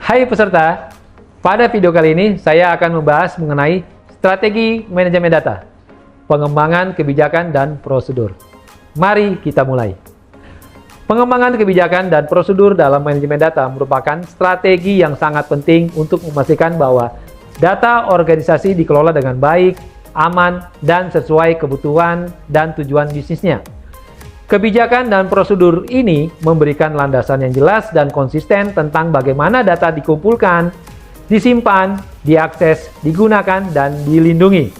Hai peserta, pada video kali ini saya akan membahas mengenai strategi manajemen data, pengembangan kebijakan dan prosedur. Mari kita mulai. Pengembangan kebijakan dan prosedur dalam manajemen data merupakan strategi yang sangat penting untuk memastikan bahwa data organisasi dikelola dengan baik, aman, dan sesuai kebutuhan dan tujuan bisnisnya. Kebijakan dan prosedur ini memberikan landasan yang jelas dan konsisten tentang bagaimana data dikumpulkan, disimpan, diakses, digunakan, dan dilindungi.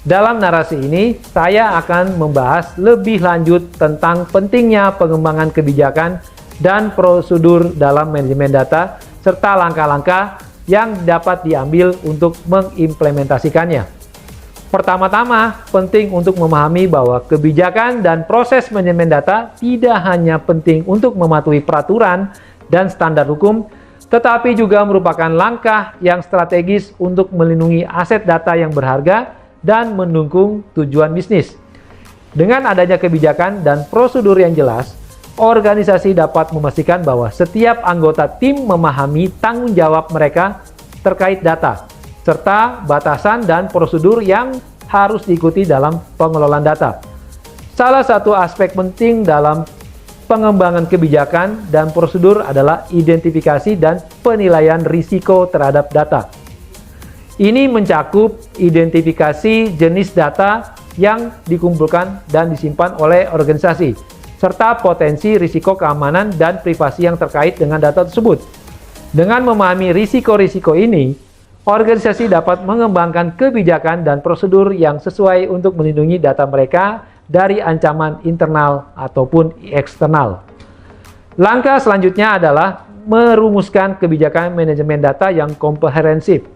Dalam narasi ini, saya akan membahas lebih lanjut tentang pentingnya pengembangan kebijakan dan prosedur dalam manajemen data, serta langkah-langkah yang dapat diambil untuk mengimplementasikannya. Pertama-tama, penting untuk memahami bahwa kebijakan dan proses manajemen data tidak hanya penting untuk mematuhi peraturan dan standar hukum, tetapi juga merupakan langkah yang strategis untuk melindungi aset data yang berharga dan mendukung tujuan bisnis. Dengan adanya kebijakan dan prosedur yang jelas, organisasi dapat memastikan bahwa setiap anggota tim memahami tanggung jawab mereka terkait data, serta batasan dan prosedur yang harus diikuti dalam pengelolaan data. Salah satu aspek penting dalam pengembangan kebijakan dan prosedur adalah identifikasi dan penilaian risiko terhadap data. Ini mencakup identifikasi jenis data yang dikumpulkan dan disimpan oleh organisasi, serta potensi risiko keamanan dan privasi yang terkait dengan data tersebut. Dengan memahami risiko-risiko ini, organisasi dapat mengembangkan kebijakan dan prosedur yang sesuai untuk melindungi data mereka dari ancaman internal ataupun eksternal. Langkah selanjutnya adalah merumuskan kebijakan manajemen data yang komprehensif.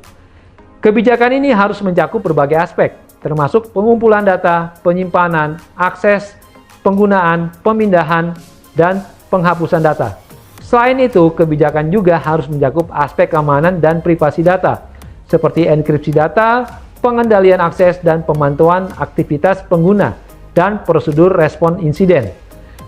Kebijakan ini harus mencakup berbagai aspek, termasuk pengumpulan data, penyimpanan, akses, penggunaan, pemindahan, dan penghapusan data. Selain itu, kebijakan juga harus mencakup aspek keamanan dan privasi data, seperti enkripsi data, pengendalian akses, dan pemantauan aktivitas pengguna, dan prosedur respon insiden.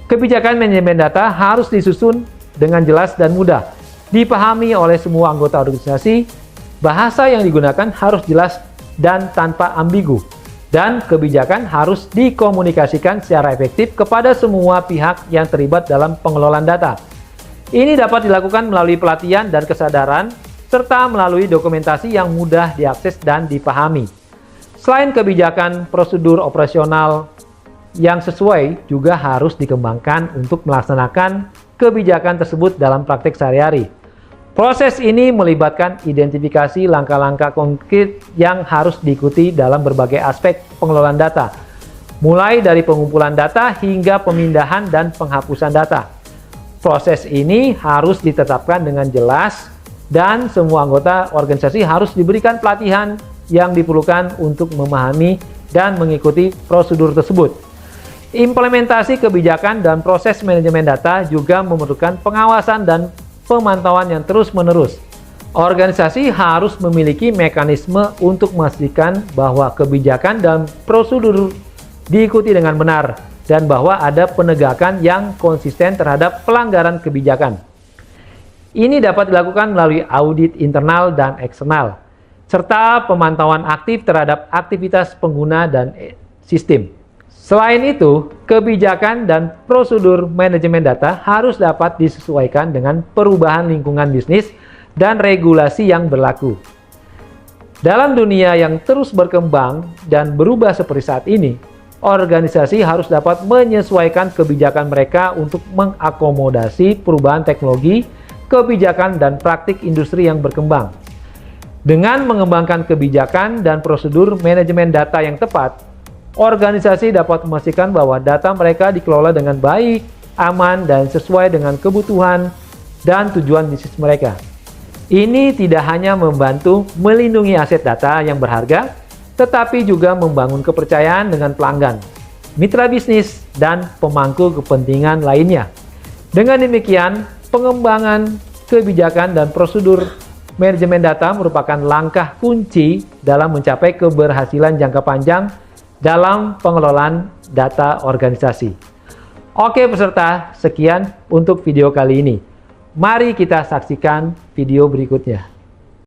Kebijakan manajemen data harus disusun dengan jelas dan mudah, dipahami oleh semua anggota organisasi. Bahasa yang digunakan harus jelas dan tanpa ambigu, dan kebijakan harus dikomunikasikan secara efektif kepada semua pihak yang terlibat dalam pengelolaan data. Ini dapat dilakukan melalui pelatihan dan kesadaran, serta melalui dokumentasi yang mudah diakses dan dipahami. Selain kebijakan, prosedur operasional yang sesuai juga harus dikembangkan untuk melaksanakan kebijakan tersebut dalam praktik sehari-hari. Proses ini melibatkan identifikasi langkah-langkah konkret yang harus diikuti dalam berbagai aspek pengelolaan data, mulai dari pengumpulan data hingga pemindahan dan penghapusan data. Proses ini harus ditetapkan dengan jelas, dan semua anggota organisasi harus diberikan pelatihan yang diperlukan untuk memahami dan mengikuti prosedur tersebut. Implementasi kebijakan dan proses manajemen data juga memerlukan pengawasan dan pemantauan yang terus-menerus. Organisasi harus memiliki mekanisme untuk memastikan bahwa kebijakan dan prosedur diikuti dengan benar, dan bahwa ada penegakan yang konsisten terhadap pelanggaran kebijakan. Ini dapat dilakukan melalui audit internal dan eksternal, serta pemantauan aktif terhadap aktivitas pengguna dan sistem. Selain itu, kebijakan dan prosedur manajemen data harus dapat disesuaikan dengan perubahan lingkungan bisnis dan regulasi yang berlaku. Dalam dunia yang terus berkembang dan berubah seperti saat ini, organisasi harus dapat menyesuaikan kebijakan mereka untuk mengakomodasi perubahan teknologi, kebijakan, dan praktik industri yang berkembang. Dengan mengembangkan kebijakan dan prosedur manajemen data yang tepat, organisasi dapat memastikan bahwa data mereka dikelola dengan baik, aman, dan sesuai dengan kebutuhan dan tujuan bisnis mereka. Ini tidak hanya membantu melindungi aset data yang berharga, tetapi juga membangun kepercayaan dengan pelanggan, mitra bisnis, dan pemangku kepentingan lainnya. Dengan demikian, pengembangan kebijakan dan prosedur manajemen data merupakan langkah kunci dalam mencapai keberhasilan jangka panjang dalam pengelolaan data organisasi. Oke peserta, sekian untuk video kali ini. Mari kita saksikan video berikutnya.